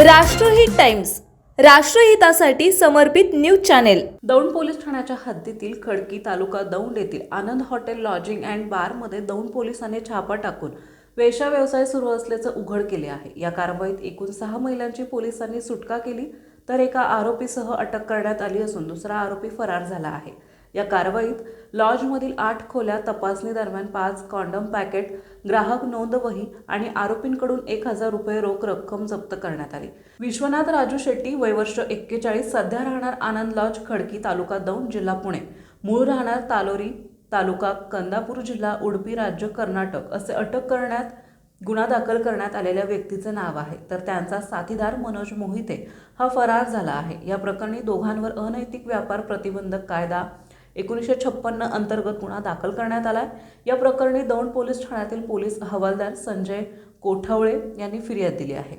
राष्ट्रहित टाइम्स, राष्ट्रहितासाठी समर्पित news channel. Daund police ठाण्याच्या हद्दीतील खडकी तालुका दौंड येथील आनंद हॉटेल लॉजिंग अँड बारमध्ये दौंड पोलिसांनी छापा टाकून वेश्या व्यवसाय सुरू असल्याचं उघड केले आहे। या कारवाईत एकूण 6 महिलांची पोलिसांनी सुटका केली तर एका आरोपीसह अटक करण्यात आली असून दुसरा आरोपी फरार झाला आहे। या कारवाईत लॉजमधील 8 खोल्या तपासणी दरम्यान 5 कॉन्डम पॅकेट, ग्राहक नोंद वही आणि आरोपींकडून 1000 रुपये रोख रक्कम जप्त करण्यात आली। विश्वनाथ राजू शेट्टी, वय वर्ष 41, सध्या राहणार आनंद लॉज, खडकी, तालुका दौंड, जिल्हा पुणे, मूळ राहणार तालोरी, तालुका कंदापूर, जिल्हा उडुपी, राज्य कर्नाटक असे अटक करण्यात गुन्हा दाखल करण्यात आलेल्या व्यक्तीचे नाव आहे। तर त्यांचा साथीदार मनोज मोहिते हा फरार झाला आहे। या प्रकरणी दोघांवर अनैतिक व्यापार प्रतिबंधक कायदा 1956 अंतर्गत गुन्हा दाखल करण्यात आला। या प्रकरणी दौंड पोलीस ठाण्यातील पोलीस हवालदार संजय कोठावळे यांनी फिर्याद दिली आहे।